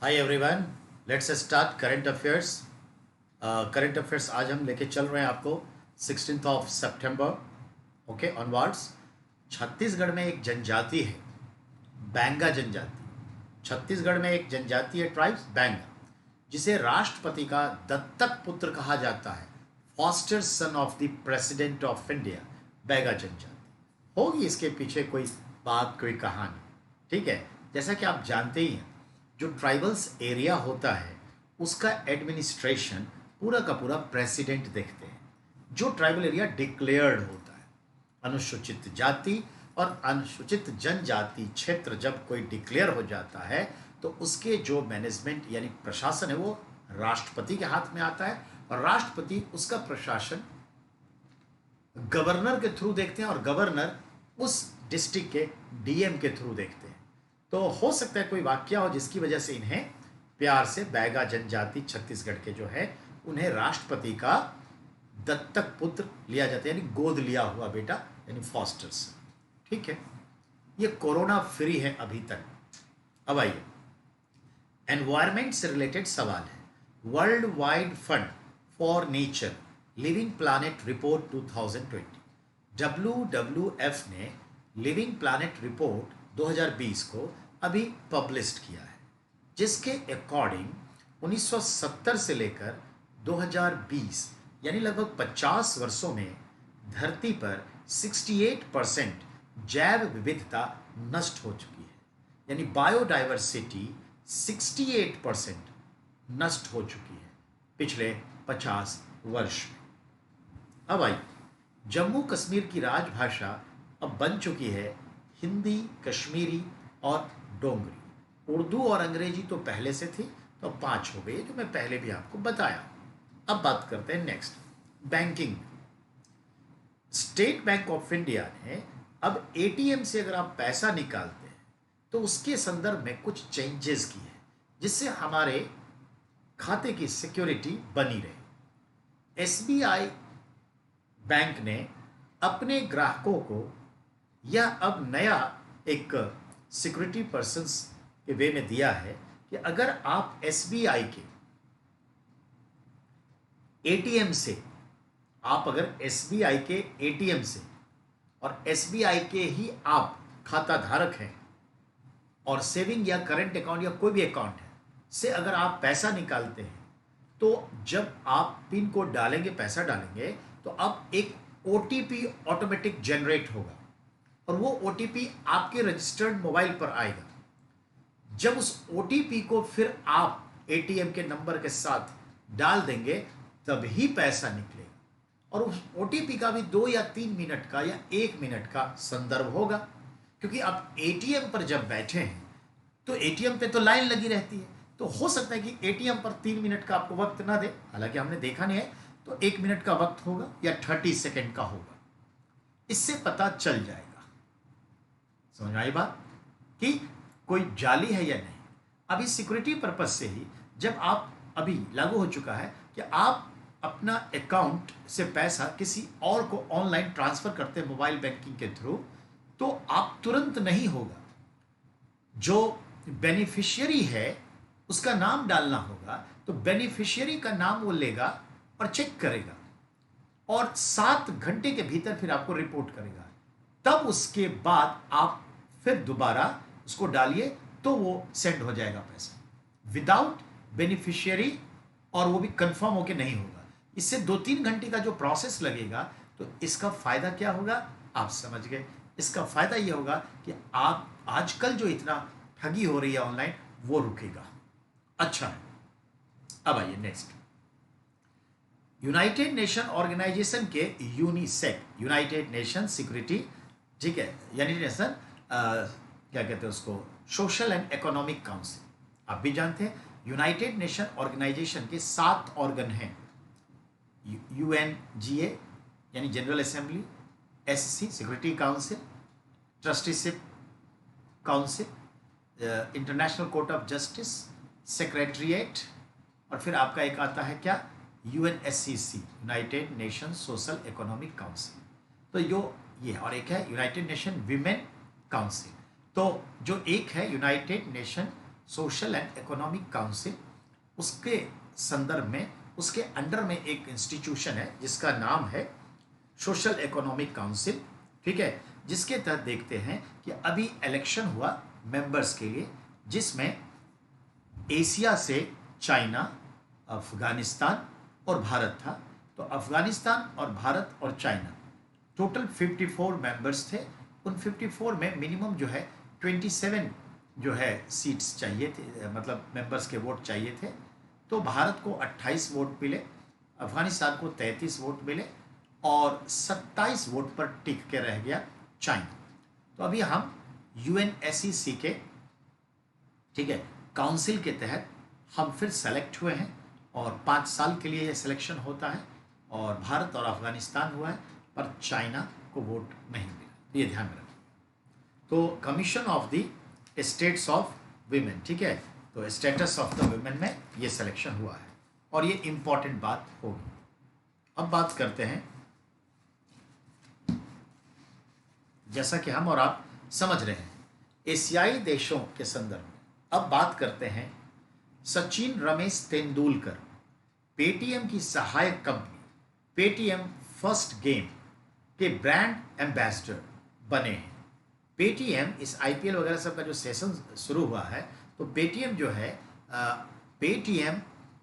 Hi everyone, let's start current affairs. Current affairs आज हम लेके चल रहे हैं आपको 16th of September okay onwards. Chhattisgarh में एक जनजाति है, बैंगा जनजाति। छत्तीसगढ़ में एक जनजाति है, ट्राइब्स बैंगा, जिसे राष्ट्रपति का दत्तक पुत्र कहा जाता है, foster son of the president of India. Baiga जनजाति होगी इसके पीछे कोई बात, कोई कहानी। ठीक है, जैसा कि आप जानते ही हैं, जो ट्राइबल्स एरिया होता है उसका एडमिनिस्ट्रेशन पूरा का पूरा प्रेसिडेंट देखते हैं। जो ट्राइबल एरिया डिक्लेयर्ड होता है, अनुसूचित जाति और अनुसूचित जनजाति क्षेत्र जब कोई डिक्लेयर हो जाता है तो उसके जो मैनेजमेंट यानी प्रशासन है वो राष्ट्रपति के हाथ में आता है, और राष्ट्रपति उसका प्रशासन गवर्नर के थ्रू देखते हैं, और गवर्नर उस डिस्ट्रिक्ट के डीएम के थ्रू देखते हैं। तो हो सकता है कोई वाक्य हो जिसकी वजह से इन्हें प्यार से बैगा जनजाति छत्तीसगढ़ के जो है उन्हें राष्ट्रपति का दत्तक पुत्र लिया जाता है, यानी गोद लिया हुआ बेटा, यानी फॉस्टर्स। ठीक है, ये कोरोना फ्री है अभी तक। अब आइए, एनवायरमेंट से रिलेटेड सवाल है। World wide fund for nature living planet report 2020, WWF ने लिविंग प्लैनेट रिपोर्ट 2020 को अभी पब्लिश किया है, जिसके अकॉर्डिंग 1970 से लेकर 2020 यानी लगभग 50 वर्षों में धरती पर 68% जैव विविधता नष्ट हो चुकी है, यानी बायोडाइवर्सिटी 68% नष्ट हो चुकी है पिछले 50 वर्ष में। अब आई, जम्मू कश्मीर की राजभाषा अब बन चुकी है हिंदी, कश्मीरी और डोंगरी। उर्दू और अंग्रेजी तो पहले से थी, तो 5 हो गई, जो मैं पहले भी आपको बताया। अब बात करते हैं next, banking. State bank of India ने अब एटीएम से अगर आप पैसा निकालते हैं तो उसके संदर्भ में कुछ चेंजेस की है, जिससे हमारे खाते की सिक्योरिटी बनी रहे। एसबीआई बैंक ने अपने ग्राहकों को यह अब नया एक सिक्योरिटी पर्सन्स के वे में दिया है कि अगर आप एसबीआई के एटीएम से, आप अगर एसबीआई के एटीएम से और एसबीआई के ही आप खाता धारक हैं और सेविंग या करंट अकाउंट या कोई भी अकाउंट है से अगर आप पैसा निकालते हैं, तो जब आप पिन कोड डालेंगे, पैसा डालेंगे, तो अब एक ओटीपी ऑटोमेटिक जनरेट होगा, और वो ओटीपी आपके रजिस्टर्ड मोबाइल पर आएगा। जब उस ओटीपी को फिर आप एटीएम के नंबर के साथ डाल देंगे तभी पैसा निकलेगा, और उस ओटीपी का भी 2 या 3 मिनट का या 1 मिनट का संदर्भ होगा, क्योंकि आप एटीएम पर जब बैठे हैं तो एटीएम पे तो लाइन लगी रहती है, तो हो सकता है कि एटीएम पर 3 मिनट का आपको वक्त ना दे, हालांकि हमने देखा नहीं है, तो 1 मिनट का वक्त होगा या 30 सेकेंड का होगा। इससे पता चल जाएगा, समझ आई बात, कि कोई जाली है या नहीं। अभी सिक्योरिटी पर्पज से ही जब आप, अभी लागू हो चुका है कि आप अपना अकाउंट से पैसा किसी और को ऑनलाइन ट्रांसफर करते हैं मोबाइल बैंकिंग के थ्रू, तो आप तुरंत नहीं होगा, जो बेनिफिशियरी है उसका नाम डालना होगा, तो बेनिफिशियरी का नाम वो लेगा और चेक करेगा, और 7 घंटे के भीतर फिर आपको रिपोर्ट करेगा। तब उसके बाद आप फिर दोबारा उसको डालिए तो वो सेंड हो जाएगा पैसा, विदाउट बेनिफिशियरी, और वो भी कंफर्म होके नहीं होगा। इससे 2-3 घंटे का जो प्रोसेस लगेगा, तो इसका फायदा क्या होगा आप समझ गए। इसका फायदा ये होगा कि आप आजकल जो इतना ठगी हो रही है ऑनलाइन, वो रुकेगा। अच्छा है, अब आइए नेक्स्ट, यूनाइटेड नेशन ऑर्गेनाइजेशन के यूनिसेक, यूनाइटेड नेशन सिक्योरिटी, ठीक है, यानी नेशन क्या कहते हैं उसको, सोशल एंड इकोनॉमिक काउंसिल। आप भी जानते हैं यूनाइटेड नेशन ऑर्गेनाइजेशन के 7 ऑर्गन हैं, यूएनजीए यानी general assembly, SC security council, trusteeship council, international court of justice, secretariat, और फिर आपका एक आता है क्या, UNSCC, united nation social economic council. तो ये और एक है यूनाइटेड नेशन विमेन काउंसिल। तो जो एक है United nation social and economic council, उसके संदर्भ में उसके अंडर में एक इंस्टीट्यूशन है जिसका नाम है सोशल इकोनॉमिक काउंसिल, ठीक है, जिसके तहत देखते हैं कि अभी इलेक्शन हुआ मेंबर्स के लिए, जिसमें एशिया से चाइना, अफगानिस्तान और भारत था। तो अफगानिस्तान और भारत और चाइना टोटल 54 मेंबर्स थे। उन 54 में मिनिमम जो है 27 जो है सीट्स चाहिए थे, मतलब मेंबर्स के वोट चाहिए थे। तो भारत को 28 वोट मिले, अफगानिस्तान को 33 वोट मिले और 27 वोट पर टिक के रह गया चाइना। तो अभी हम यूएनएसईसी के, ठीक है, काउंसिल के तहत हम फिर सेलेक्ट हुए हैं और 5 साल के लिए ये सिलेक्शन होता है। और भारत और अफगानिस्तान हुआ है पर चाइना को वोट नहीं मिला, ये ध्यान में रखिए। तो commission of the states of women, ठीक है, तो स्टेटस ऑफ द वीमेन में ये सिलेक्शन हुआ है और ये इंपॉर्टेंट बात होगी। अब बात करते हैं, जैसा कि हम और आप समझ रहे हैं, एशियाई देशों के संदर्भ में अब बात करते हैं। सचिन रमेश तेंदुलकर पेटीएम की सहायक कंपनी पेटीएम फर्स्ट गेम के ब्रांड एम्बेसडर बने हैं। पेटीएम इस आईपीएल वगैरह सब का जो सेशन शुरू हुआ है, तो पेटीएम जो है पेटीएम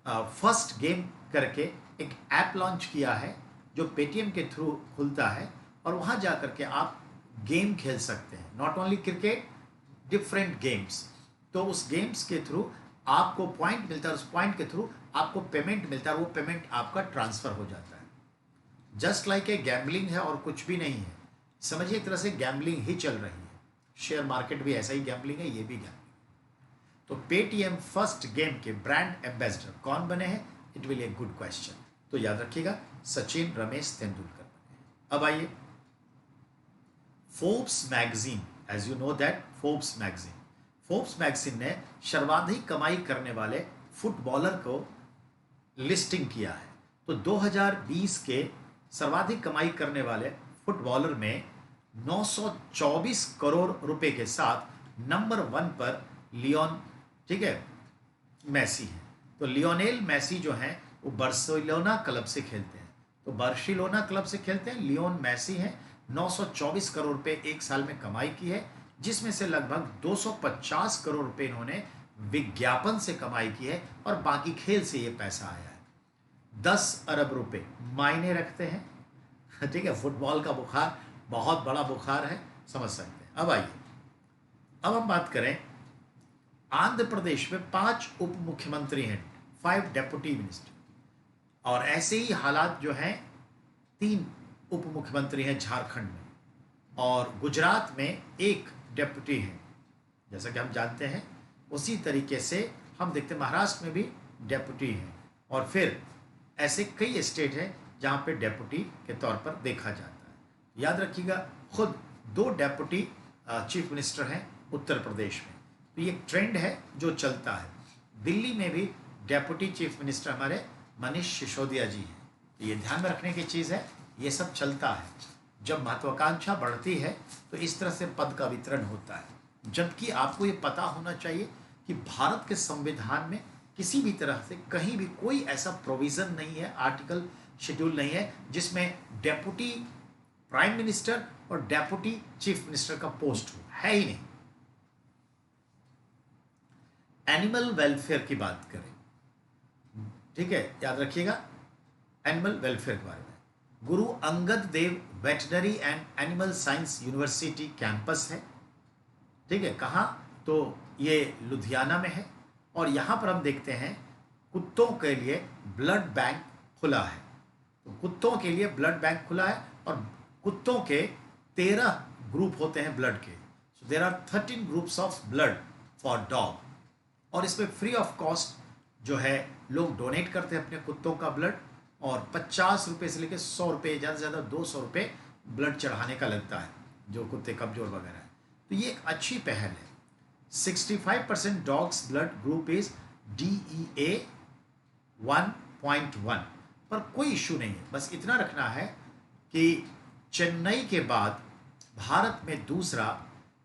फर्स्ट गेम करके एक ऐप लॉन्च किया है जो पेटीएम के थ्रू खुलता है और वहाँ जा कर के आप गेम खेल सकते हैं, not only cricket, different games. तो उस गेम्स के थ्रू आपको पॉइंट मिलता है, उस पॉइंट के थ्रू आपको पेमेंट मिलता है, वो पेमेंट आपका ट्रांसफर हो जाता है। जस्ट लाइक ए गैम्बलिंग है और कुछ भी नहीं है, समझिए एक तरह से गैम्बलिंग ही चल रही है। शेयर मार्केट भी ऐसा ही गैम्बलिंग है, ये भी गैम्बलिंग। तो पेटीएम फर्स्ट गेम के ब्रांड एम्बेसडर कौन बने हैं? It will a good question, तो याद रखिएगा सचिन रमेश तेंदुलकर बने हैं। अब आइए, Forbes magazine, as you know that Forbes magazine ने सर्वाधिक कमाई करने वाले फुटबॉलर को लिस्टिंग किया है। तो 2020 के सर्वाधिक कमाई करने वाले फुटबॉलर में 924 करोड़ रुपए के साथ नंबर 1 पर लियोन, ठीक है, मैसी है। तो लियोनेल मैसी जो हैं वो बार्सिलोना क्लब से खेलते हैं, तो बार्सिलोना क्लब से खेलते हैं, लियोन मैसी हैं। 924 करोड़ रुपए एक साल में कमाई की है, जिसमें से लगभग 250 करोड़ रुपए इन्होंने विज्ञापन से कमाई की है और बाकी खेल से ये पैसा आया है। 10 अरब रुपए मायने रखते हैं, ठीक है। फुटबॉल का बुखार बहुत बड़ा बुखार है, समझ सकते हैं। अब आइए, अब हम बात करें, आंध्र प्रदेश में 5 उप मुख्यमंत्री हैं, 5 डेप्यूटी मिनिस्टर, और ऐसे ही हालात जो हैं 3 उप मुख्यमंत्री हैं झारखंड में, और गुजरात में 1 डेप्यूटी है, जैसा कि हम जानते हैं। उसी तरीके से हम देखते हैं महाराष्ट्र में भी डेप्यूटी हैं, और फिर ऐसे कई स्टेट हैं जहाँ पे डेप्यूटी के तौर पर देखा जाता है। याद रखिएगा, खुद 2 डेप्यूटी चीफ मिनिस्टर हैं उत्तर प्रदेश में, तो ये ट्रेंड है जो चलता है। दिल्ली में भी डेप्यूटी चीफ मिनिस्टर हमारे मनीष सिसोदिया जी हैं, तो ये ध्यान में रखने की चीज़ है, ये सब चलता है। जब महत्वाकांक्षा बढ़ती है तो इस तरह से पद का वितरण होता है। जबकि आपको ये पता होना चाहिए कि भारत के संविधान में किसी भी तरह से कहीं भी कोई ऐसा प्रोविज़न नहीं है, आर्टिकल शेड्यूल नहीं है जिसमें डेप्यूटी प्राइम मिनिस्टर और डेप्यूटी चीफ मिनिस्टर का पोस्ट हो, है ही नहीं। एनिमल वेलफेयर की बात करें, ठीक है, याद रखिएगा एनिमल वेलफेयर के बारे में। Guru Angad Dev veterinary and animal science university campus है, ठीक है, कहाँ? तो ये लुधियाना में है, और यहाँ पर हम देखते हैं कुत्तों के लिए ब्लड बैंक खुला है। तो कुत्तों के लिए ब्लड बैंक खुला है, और कुत्तों के 13 ग्रुप होते हैं ब्लड के। So there are 13 groups of blood for dog, और इसमें फ्री ऑफ कॉस्ट जो है लोग डोनेट करते हैं अपने कुत्तों का ब्लड, और 50 रुपये से लेकर 100 रुपये, ज़्यादा से ज़्यादा 200 रुपये ब्लड चढ़ाने का लगता है जो कुत्ते कमजोर वगैरह है। तो ये एक अच्छी पहल है। 65% dogs blood group is DEA 1.1, पर कोई इशू नहीं है। बस इतना रखना है कि चेन्नई के बाद भारत में दूसरा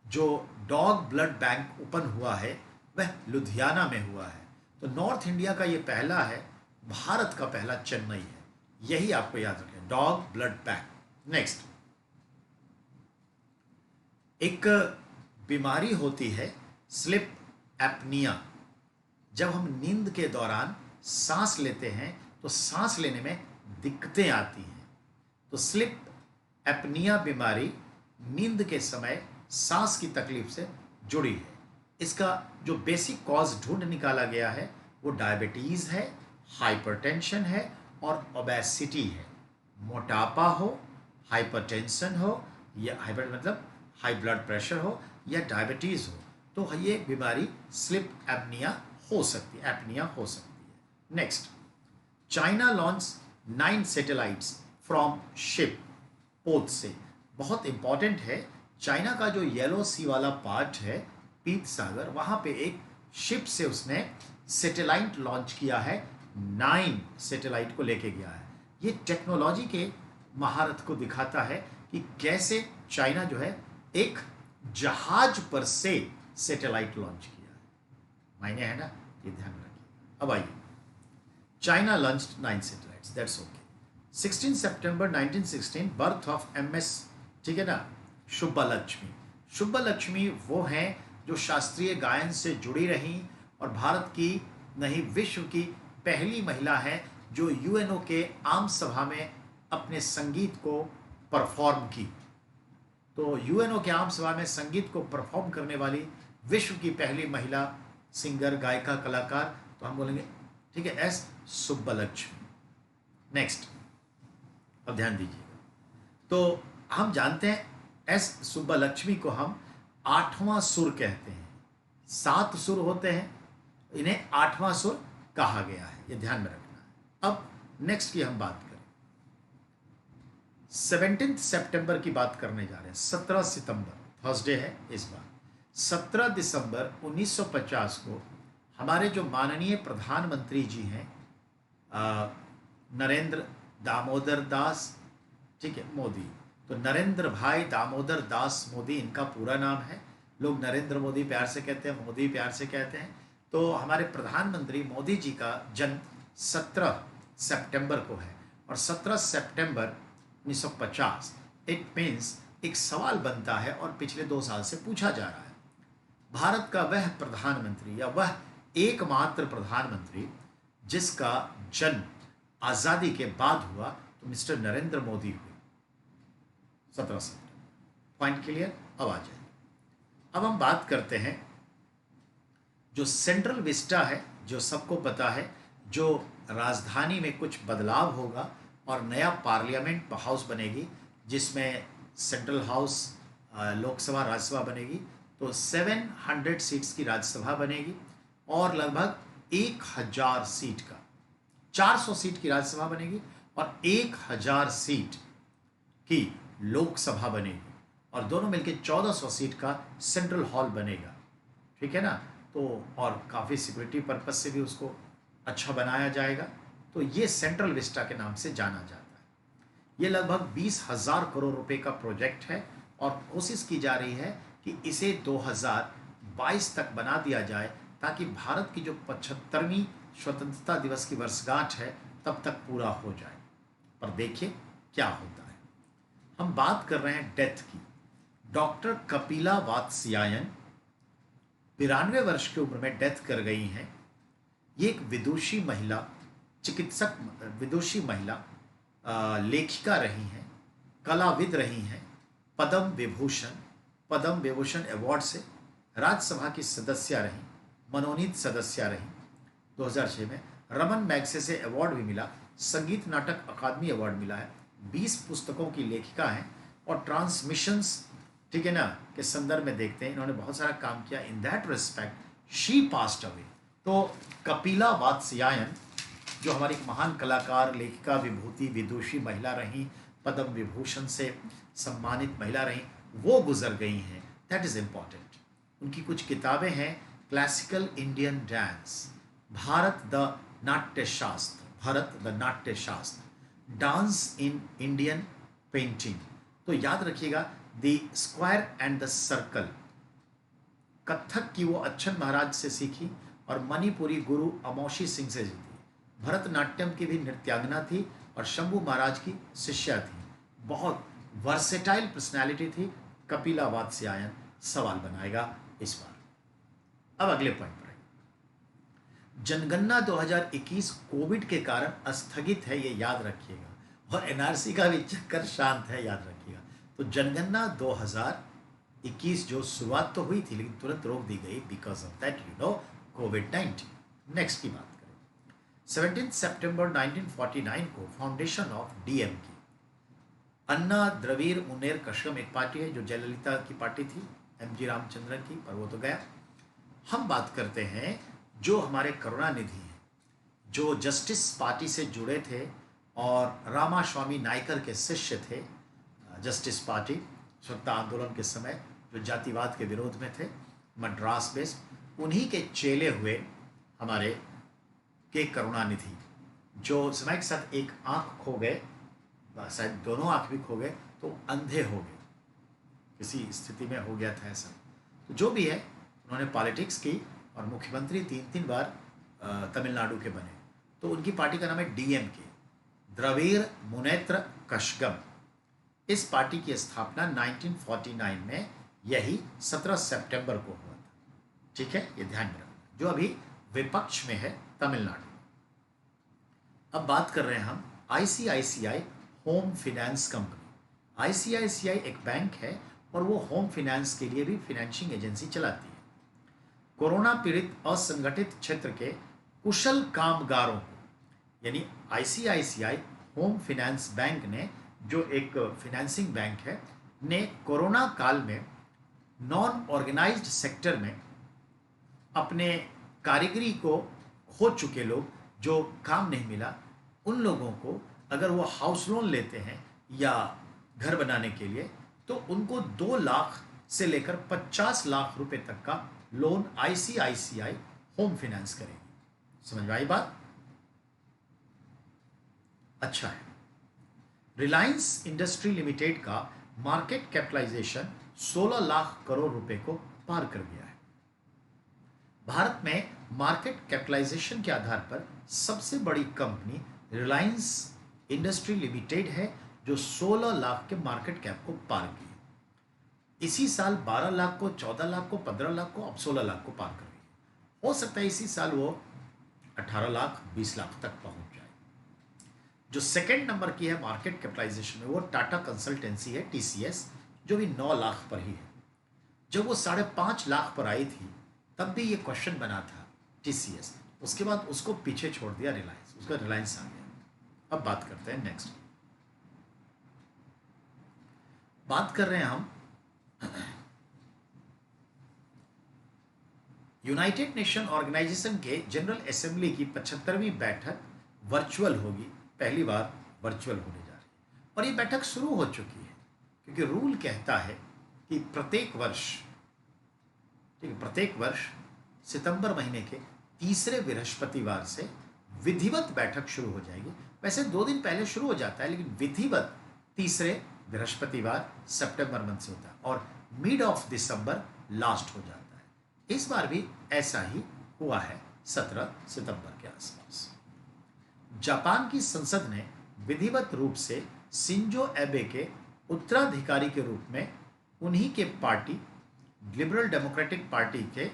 जो डॉग ब्लड बैंक ओपन हुआ है वह लुधियाना में हुआ है। तो नॉर्थ इंडिया का ये पहला है, भारत का पहला चेन्नई है। यही आपको याद रखें, डॉग ब्लड पैक। नेक्स्ट, एक बीमारी होती है स्लिप एपनिया। जब हम नींद के दौरान सांस लेते हैं तो सांस लेने में दिक्कतें आती हैं। तो स्लिप एपनिया बीमारी नींद के समय सांस की तकलीफ से जुड़ी है। इसका जो बेसिक कॉज ढूंढ निकाला गया है वो डायबिटीज़ है, हाइपरटेंशन है और ओबेसिटी है। मोटापा हो, हाइपरटेंशन हो, या हाइपर मतलब हाई ब्लड प्रेशर हो, या डायबिटीज़ हो, तो ये बीमारी स्लिप एपनिया हो सकती है, एपनिया हो सकती है। Next, China launch 9 satellites from ship पोत से। बहुत इंपॉर्टेंट है, चाइना का जो येलो सी वाला पार्ट है, पीत सागर, वहाँ पे एक शिप से उसने सैटेलाइट लॉन्च किया है, 9 सैटेलाइट को लेके गया है। ये टेक्नोलॉजी के महारत को दिखाता है कि कैसे चाइना जो है एक जहाज पर से सैटेलाइट लॉन्च किया है। मायने है ना, ये ध्यान रखिए। अब आइए, China launched 9 satellites, that's okay. 16 September 1916 birth of MS, ठीक है ना, सुब्बालक्ष्मी। सुब्बालक्ष्मी वो हैं जो शास्त्रीय गायन से जुड़ी रहीं और भारत की नहीं विश्व की पहली महिला है जो UNO के आम सभा में अपने संगीत को परफॉर्म की। तो UNO के आम सभा में संगीत को परफॉर्म करने वाली विश्व की पहली महिला सिंगर, गायिका, कलाकार, तो हम बोलेंगे, ठीक है, S सुब्बालक्ष्मी। नेक्स्ट, अब ध्यान दीजिएगा। तो हम जानते हैं S सुब्बालक्ष्मी को हम 8वां सुर कहते हैं। 7 सुर होते हैं, इन्हें 8वां सुर कहा गया है, ये ध्यान में रखना है। अब नेक्स्ट की हम बात करें, 17 सितंबर की बात करने जा रहे हैं। 17 सितंबर थर्सडे है इस बार। 17 दिसंबर 1950 को हमारे जो माननीय प्रधानमंत्री जी हैं, नरेंद्र दामोदर दास, ठीक है, मोदी, तो नरेंद्र भाई दामोदर दास मोदी इनका पूरा नाम है। लोग नरेंद्र मोदी प्यार से कहते हैं, मोदी प्यार से कहते हैं। तो हमारे प्रधानमंत्री मोदी जी का जन्म 17 सितंबर को है और 17 सितंबर 1950, इट मीन्स एक सवाल बनता है और पिछले 2 साल से पूछा जा रहा है, भारत का वह प्रधानमंत्री या वह एकमात्र प्रधानमंत्री जिसका जन्म आज़ादी के बाद हुआ, तो मिस्टर नरेंद्र मोदी हुए 17 सितंबर। Point clear? अब आ जाए, अब हम बात करते हैं जो सेंट्रल विस्टा है, जो सबको पता है, जो राजधानी में कुछ बदलाव होगा और नया पार्लियामेंट हाउस बनेगी जिसमें सेंट्रल हाउस, लोकसभा, राज्यसभा बनेगी। तो 700 सीट्स की राज्यसभा बनेगी और लगभग 1000 सीट का, 400 सीट की राज्यसभा बनेगी और 1000 सीट की लोकसभा बनेगी और दोनों मिलकर 1400 सीट का सेंट्रल हॉल बनेगा, ठीक है ना। तो और काफ़ी सिक्योरिटी पर्पस से भी उसको अच्छा बनाया जाएगा। तो ये सेंट्रल विस्टा के नाम से जाना जाता है। ये लगभग 20,000 करोड़ रुपए का प्रोजेक्ट है और कोशिश की जा रही है कि इसे 2022 तक बना दिया जाए ताकि भारत की जो 75वीं स्वतंत्रता दिवस की वर्षगांठ है तब तक पूरा हो जाए। पर देखिए क्या होता है। हम बात कर रहे हैं डेथ की। डॉक्टर कपिला वात्स्यायन 92 वर्ष की उम्र में डेथ कर गई हैं। ये एक विदुषी महिला, चिकित्सक, विदुषी महिला, लेखिका रही हैं, कलाविद रही हैं, पद्म विभूषण अवार्ड से राज्यसभा की सदस्य रहीं, मनोनीत सदस्य रहीं। 2006 में रमन मैग्से से अवार्ड भी मिला, संगीत नाटक अकादमी अवार्ड मिला है, 20 पुस्तकों की लेखिका हैं और ट्रांसमिशंस, ठीक है ना, के संदर्भ में देखते हैं इन्होंने बहुत सारा काम किया। In that respect she passed away. तो कपिला वात्स्यायन जो हमारी एक महान कलाकार, लेखिका, विभूति, विदुषी महिला रहीं, पद्म विभूषण से सम्मानित महिला रहीं, वो गुजर गई हैं। That is important. उनकी कुछ किताबें हैं, classical Indian dance, Bharat the नाट्य शास्त्र, डांस इन इंडियन पेंटिंग। तो याद रखिएगा, the square and the circle, Kathak की वो अच्छन महाराज से सीखी और मणिपुरी गुरु अमोशी सिंह से जीती। भरतनाट्यम की भी नृत्यांगना थी और शंभू महाराज की शिष्या थी। बहुत वर्सेटाइल पर्सनैलिटी थी। कपिला वात्स्यायन सवाल बनाएगा इस बार। अब अगले पॉइंट पर जनगणना 2021 कोविड के कारण स्थगित है, ये याद रखिएगा, और एनआरसी का भी चक्कर शांत है, याद रखिएगा। तो जनगणना 2021 जो शुरुआत तो हुई थी लेकिन तुरंत रोक दी गई because of that covid. Next की बात करें, 17 सितंबर 1949 को फाउंडेशन ऑफ डीएम की। अन्ना द्रविड़ मुन्नेर कशगम एक पार्टी है जो जयललिता की पार्टी थी, एमजी रामचंद्रन की, पर वो तो गया। हम बात करते हैं जो हमारे करुणानिधि हैं, जो जस्टिस पार्टी से जुड़े थे और रामास्वामी नायकर के शिष्य थे। जस्टिस पार्टी स्वतंत्रता आंदोलन के समय जो जातिवाद के विरोध में थे, मद्रास बेस्ड, उन्हीं के चेले हुए हमारे के करुणानिधि, जो समय के साथ एक आंख खो गए, शायद दोनों आंख भी खो गए, तो अंधे हो गए, किसी स्थिति में हो गया था ऐसा। तो जो भी है, उन्होंने पॉलिटिक्स की और मुख्यमंत्री 3 बार तमिलनाडु के बने। तो उनकी पार्टी का नाम है डीएमके, द्रविड़ मुनेत्र कशगम। इस पार्टी की स्थापना 1949 में यही 17 सितंबर को हुआ था। ठीक है, ये ध्यान में रखना, जो अभी विपक्ष में है तमिलनाडु। अब बात कर रहे हैं हम ICICI home finance company. ICICI एक बैंक है और वो होम फाइनेंस के लिए भी फाइनेंसिंग एजेंसी चलाती है। कोरोना पीड़ित असंगठित क्षेत्र के कुशल कामगारों को, यानी आईसीआईसीआई होम फाइनेंस बैंक ने, जो एक फाइनेंसिंग बैंक है, ने कोरोना काल में नॉन ऑर्गेनाइज्ड सेक्टर में अपने कारीगरी को खो चुके लोग, जो काम नहीं मिला, उन लोगों को अगर वो हाउस लोन लेते हैं या घर बनाने के लिए, तो उनको 2 लाख से लेकर 50 लाख रुपए तक का लोन आईसीआईसीआई होम फाइनेंस करेगी। समझ में आई बात? अच्छा है। रिलायंस इंडस्ट्री लिमिटेड का मार्केट कैपिटलाइजेशन 16 लाख करोड़ रुपए को पार कर गया है। भारत में मार्केट कैपिटलाइजेशन के आधार पर सबसे बड़ी कंपनी रिलायंस इंडस्ट्री लिमिटेड है, जो 16 लाख के मार्केट कैप को पार की है। इसी साल 12 लाख को, 14 लाख को, 15 लाख को, अब 16 लाख को पार कर रही है। हो सकता है इसी साल वो 18 लाख, 20 लाख तक पहुंच जाए। जो सेकंड नंबर की है मार्केट कैपिटलाइजेशन में, वो टाटा कंसल्टेंसी है, टीसीएस, जो भी 9 लाख पर ही है। जब वो 5.5 लाख पर आई थी, तब भी ये क्वेश्चन बना था टीसीएस, उसके बाद उसको पीछे छोड़ दिया रिलायंस, उसका रिलायंस आ गया। अब बात करते हैं नेक्स्ट, बात कर रहे हैं हम यूनाइटेड नेशन ऑर्गेनाइजेशन के जनरल असेंबली की 75वीं बैठक वर्चुअल होगी, पहली बार वर्चुअल होने जा रही है। और ये बैठक शुरू हो चुकी है, क्योंकि रूल कहता है कि प्रत्येक वर्ष सितंबर महीने के तीसरे बृहस्पतिवार से विधिवत बैठक शुरू हो जाएगी। वैसे 2 दिन पहले शुरू हो जाता है, लेकिन विधिवत तीसरे बृहस्पतिवार सितंबर मंथ से होता है और मिड ऑफ दिसंबर लास्ट हो जाता है। इस बार भी ऐसा ही हुआ है 17 सितंबर के आसपास। जापान की संसद ने विधिवत रूप से शिंजो एबे के उत्तराधिकारी के रूप में उन्हीं के पार्टी लिबरल डेमोक्रेटिक पार्टी के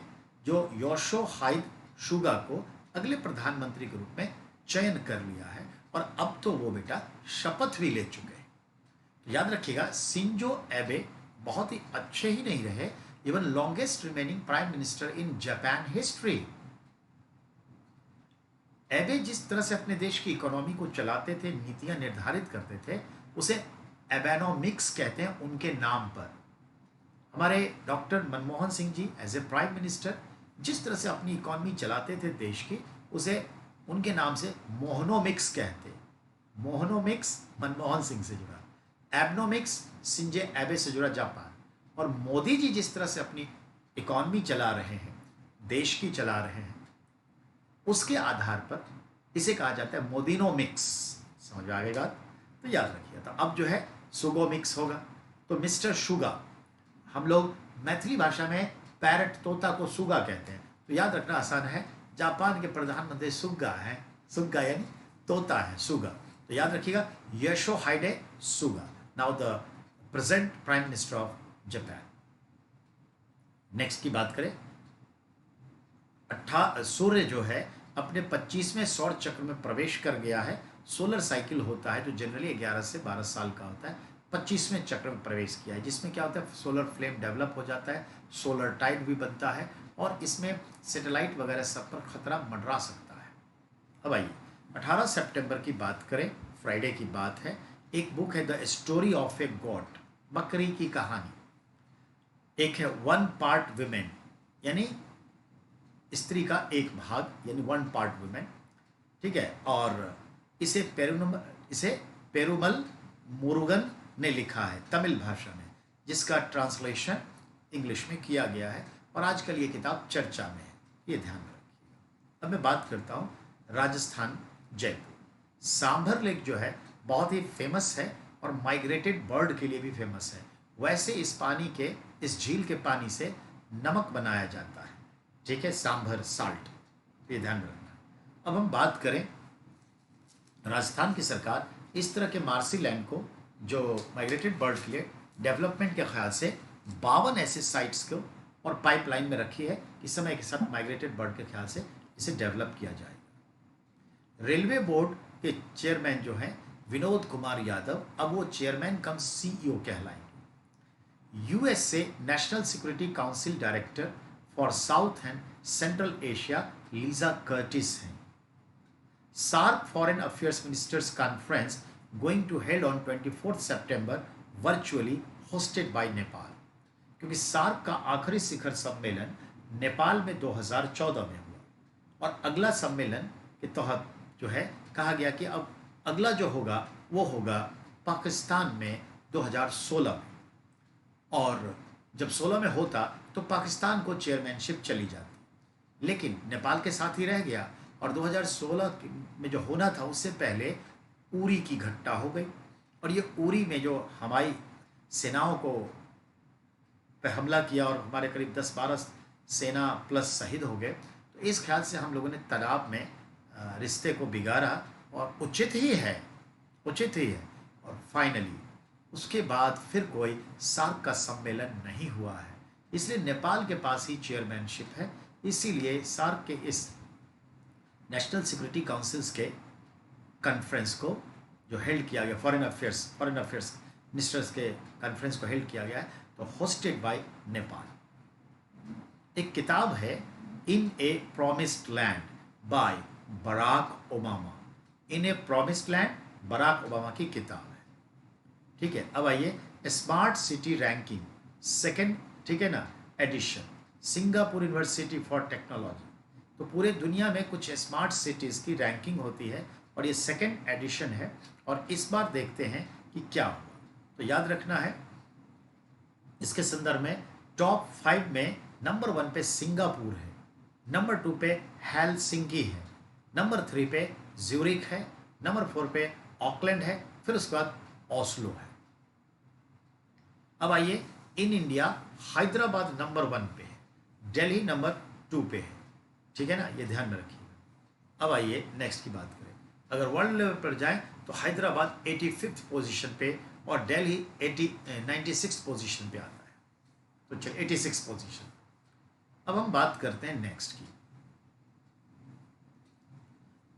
जो योशिहिदे सुगा को अगले प्रधानमंत्री के रूप में चयन कर लिया है, और अब तो वो बेटा शपथ भी ले चुके हैं। तो याद रखिएगा, शिंजो एबे बहुत ही अच्छे ही नहीं रहे, even longest remaining prime minister in Japan history. एबे जिस तरह से अपने देश की इकोनॉमी को चलाते थे, नीतियां निर्धारित करते थे, उसे एबेनोमिक्स कहते हैं उनके नाम पर। हमारे doctor Manmohan Singh ji as a prime minister जिस तरह से अपनी इकोनॉमी चलाते थे देश की, उसे उनके नाम से मोहनोमिक्स कहते। मोहनोमिक्स मनमोहन सिंह से जुड़ा, एबनोमिक्स शिंजो एबे से जुड़ा जापान। और मोदी जी जिस तरह से अपनी इकोनॉमी चला रहे हैं, देश की चला रहे हैं, उसके आधार पर इसे कहा जाता है मोदिनोमिक्स। समझ में आ गई बात? तो याद रखिए। तो अब जो है सुगोमिक्स होगा। तो मिस्टर शुगा, हम लोग मैथिली भाषा में पैरट तोता को सुगा कहते हैं, तो याद रखना आसान है। जापान के प्रधानमंत्री सुगा हैं, सुगा यानी तोता है, सुगा। तो याद रखिएगा Yoshihide Suga, now the present prime minister of Japan. Next की बात करें, सूर्य जो है अपने 25वें सौर चक्र में प्रवेश कर गया है। सोलर साइकिल होता है जो जनरली 11 से 12 साल का होता है, 25वें चक्र में प्रवेश किया है, जिसमें क्या होता है, सोलर फ्लेम डेवलप हो जाता है, सोलर टाइड भी बनता है, और इसमें सैटेलाइट वगैरह सब पर खतरा मंडरा सकता है। अब आइए 18 सितंबर की बात करें, फ्राइडे की बात है। एक बुक है the story of A got, बकरी की कहानी। एक है वन पार्ट वुमेन, यानी स्त्री का एक भाग, यानी वन पार्ट वुमेन, ठीक है। और इसे पेरुमल मुरुगन ने लिखा है तमिल भाषा में, जिसका ट्रांसलेशन इंग्लिश में किया गया है, और आजकल ये किताब चर्चा में है, ये ध्यान रखिए। अब मैं बात करता हूँ राजस्थान, जयपुर। सांभर लेक जो है बहुत ही फेमस है और माइग्रेटेड बर्ड के लिए भी फेमस है। वैसे इस झील के पानी से नमक बनाया जाता है, ठीक है, सांभर साल्ट, ये ध्यान रखना। अब हम बात करें, राजस्थान की सरकार इस तरह के मार्सी लैंड को, जो माइग्रेटेड बर्ड के लिए डेवलपमेंट के ख्याल से 52 ऐसे साइट्स को और पाइपलाइन में रखी है कि समय के साथ माइग्रेटेड बर्ड के ख्याल से इसे डेवलप किया जाएगा। रेलवे बोर्ड के चेयरमैन जो हैं विनोद कुमार यादव, अब वो चेयरमैन कम सीईओ कहलाएंगे। यूएस से national security council director for south and central Asia Lisa Curtis हैं। SAARC foreign affairs ministers conference going to held on 24 September virtually hosted by Nepal, क्योंकि SAARC का आखिरी शिखर सम्मेलन नेपाल में 2014 में हुआ, और अगला सम्मेलन के तहत जो है कहा गया कि अब अगला जो होगा वो होगा पाकिस्तान में 2016 में, और जब 16 में होता तो पाकिस्तान को चेयरमैनशिप चली जाती, लेकिन नेपाल के साथ ही रह गया, और 2016 में जो होना था उससे पहले उरी की घटना हो गई, और ये उरी में जो हमारी सेनाओं को पे हमला किया और हमारे करीब 10-12 सेना प्लस शहीद हो गए, तो इस ख्याल से हम लोगों ने तनाव में रिश्ते को बिगाड़ा, और उचित ही है, और फाइनली उसके बाद फिर कोई सार्क का सम्मेलन नहीं हुआ है, इसलिए नेपाल के पास ही चेयरमैनशिप है। इसीलिए सार्क के इस नेशनल सिक्योरिटी काउंसिल्स के कॉन्फ्रेंस को जो हेल्ड किया गया, फॉरेन अफेयर्स मिनिस्टर्स के कॉन्फ्रेंस को हेल्ड किया गया है, तो होस्टेड बाय नेपाल। एक किताब है in a promised land by Barack Obama, in a promised land, Barack Obama की किताब है, ठीक है। अब आइए स्मार्ट सिटी रैंकिंग सेकंड, ठीक है ना, edition, Singapore university for technology. तो पूरे दुनिया में कुछ स्मार्ट सिटीज़ की रैंकिंग होती है, और ये सेकंड एडिशन है, और इस बार देखते हैं कि क्या हुआ। तो याद रखना है, इसके संदर्भ में टॉप 5 में नंबर 1 पे सिंगापुर है, नंबर 2 पे हेलसिंकी है, नंबर 3 पे ज्यूरिख है, नंबर 4 पे ऑकलैंड है, फिर उसके बाद ओस्लो है। अब आइए इन इंडिया, हैदराबाद नंबर 1 पे है, दिल्ली नंबर 2 पे है, ठीक है ना, ये ध्यान में रखिए। अब आइए नेक्स्ट की बात करें, अगर वर्ल्ड लेवल पर जाएं तो हैदराबाद 85th पोजीशन पे और दिल्ली 96th पोजीशन पे आता है, तो चलिए 86 पोजीशन। अब हम बात करते हैं नेक्स्ट की,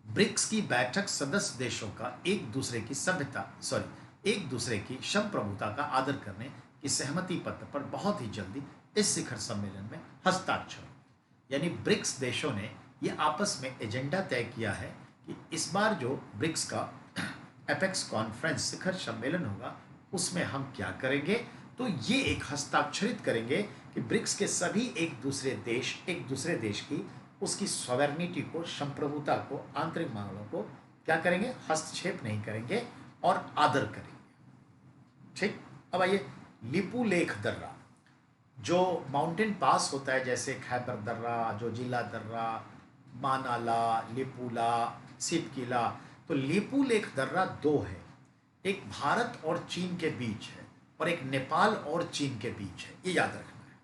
ब्रिक्स की बैठक सदस्य देशों का एक दूसरे की संप्रभुता का आदर करने की सहमति पत्र पर बहुत ही जल्दी इस शिखर सम्मेलन में हस्ताक्षर, यानी ब्रिक्स देशों ने ये आपस में एजेंडा तय किया है कि इस बार जो ब्रिक्स का एपेक्स कॉन्फ्रेंस शिखर सम्मेलन होगा उसमें हम क्या करेंगे, तो ये एक हस्ताक्षरित करेंगे कि ब्रिक्स के सभी एक दूसरे देश की उसकी सॉवरेनिटी को, संप्रभुता को, आंतरिक मामलों को क्या करेंगे, हस्तक्षेप नहीं करेंगे और आदर करेंगे, ठीक। अब आइए लिपुलेख दर्रा, जो माउंटेन पास होता है, जैसे खैबर दर्रा, जोजिला दर्रा, मानाला, लिपुला, सिपकिला, तो लिपुलेख दर्रा 2 है, एक भारत और चीन के बीच है और एक नेपाल और चीन के बीच है, ये याद रखना है।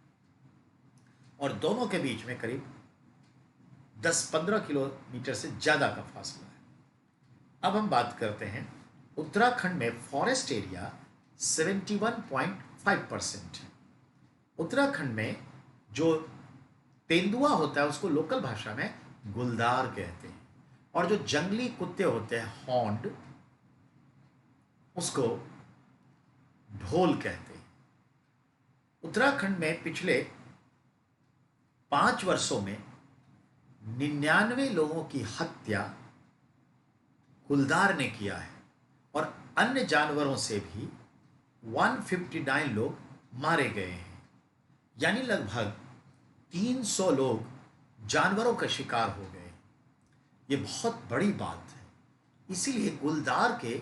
और दोनों के बीच में करीब 10-15 किलोमीटर से ज़्यादा का फासला है। अब हम बात करते हैं उत्तराखंड में फॉरेस्ट एरिया 71.5% है। उत्तराखंड में जो तेंदुआ होता है उसको लोकल भाषा में गुलदार कहते हैं, और जो जंगली कुत्ते होते हैं हॉन्ड, उसको ढोल कहते हैं। उत्तराखंड में पिछले 5 वर्षों में 99 लोगों की हत्या गुलदार ने किया है, और अन्य जानवरों से भी 159 लोग मारे गए हैं। यानी लगभग 300 लोग जानवरों का शिकार हो गए। ये बहुत बड़ी बात है। इसीलिए गुलदार के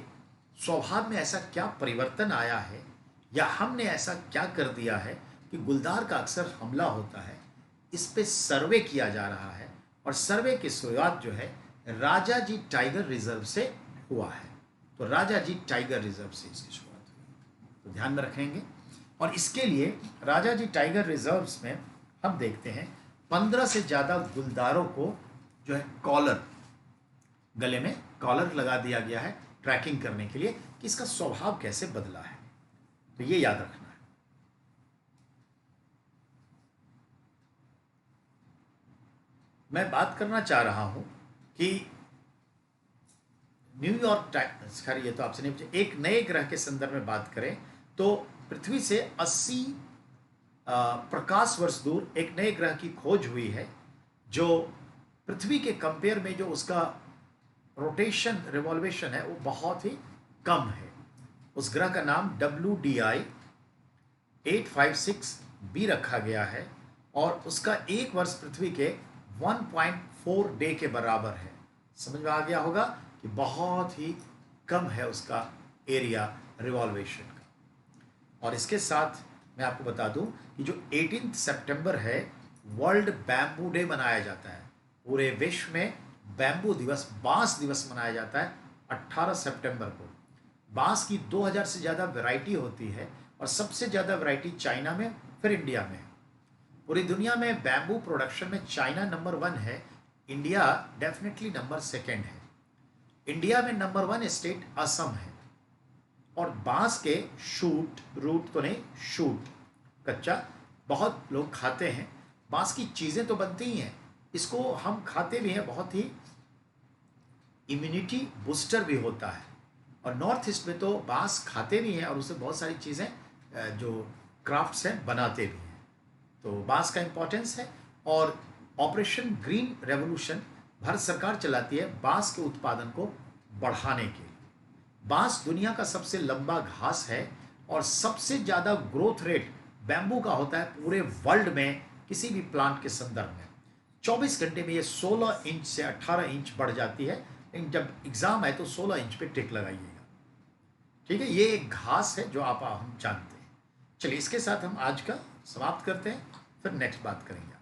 स्वभाव में ऐसा क्या परिवर्तन आया है, या हमने ऐसा क्या कर दिया है कि गुलदार का अक्सर हमला होता है, इस पे सर्वे किया जा रहा है। और सर्वे की शुरुआत जो है राजाजी टाइगर रिजर्व से हुआ है। तो राजाजी टाइगर रिजर्व से इसकी शुरुआत हुई, तो ध्यान में रखेंगे। और इसके लिए राजाजी टाइगर रिजर्व्स में हम देखते हैं 15 से ज़्यादा गुलदारों को जो है कॉलर, गले में कॉलर लगा दिया गया है ट्रैकिंग करने के लिए कि इसका स्वभाव कैसे बदला है। तो ये याद रखना है। मैं बात करना चाह रहा हूं कि न्यूयॉर्क टाइम्स, खैर ये तो आपसे नहीं पूछा, एक नए ग्रह के संदर्भ में बात करें तो पृथ्वी से 80 प्रकाश वर्ष दूर एक नए ग्रह की खोज हुई है, जो पृथ्वी के कंपेयर में जो उसका रोटेशन रिवॉल्वेशन है वो बहुत ही कम है। उस ग्रह का नाम WDI 856b रखा गया है, और उसका एक वर्ष पृथ्वी के 1.4 डे के बराबर है। समझ में आ गया होगा कि बहुत ही कम है उसका एरिया रिवॉल्वेशन का। और इसके साथ मैं आपको बता दूं कि जो 18 सितंबर है वर्ल्ड बैम्बू डे मनाया जाता है। पूरे विश्व में बैम्बू दिवस, बांस दिवस मनाया जाता है 18 सितंबर को। बांस की 2000 से ज़्यादा वैरायटी होती है, और सबसे ज़्यादा वैरायटी चाइना में, फिर इंडिया में। पूरी दुनिया में बैम्बू प्रोडक्शन में चाइना नंबर 1 है, इंडिया डेफिनेटली नंबर 2 है। इंडिया में नंबर 1 स्टेट असम है। और बांस के शूट, रूट तो नहीं, शूट कच्चा बहुत लोग खाते हैं। बांस की चीज़ें तो बनती ही हैं, इसको हम खाते भी हैं, बहुत ही इम्यूनिटी बूस्टर भी होता है। और नॉर्थ ईस्ट में तो बांस खाते भी हैं और उससे बहुत सारी चीज़ें जो क्राफ्ट्स हैं बनाते भी हैं। तो बांस का इम्पोर्टेंस है। और ऑपरेशन ग्रीन रेवोल्यूशन भारत सरकार चलाती है बांस के उत्पादन को बढ़ाने के लिए। बांस दुनिया का सबसे लंबा घास है, और सबसे ज़्यादा ग्रोथ रेट बैम्बू का होता है पूरे वर्ल्ड में किसी भी प्लांट के संदर्भ में। 24 घंटे में ये 16 इंच से 18 इंच बढ़ जाती है, लेकिन जब एग्जाम आए तो 16 इंच पे टिक लगाइएगा। ठीक है, ये एक घास है जो हम जानते हैं। चलिए इसके साथ हम आज का समाप्त करते हैं, फिर नेक्स्ट बात करेंगे।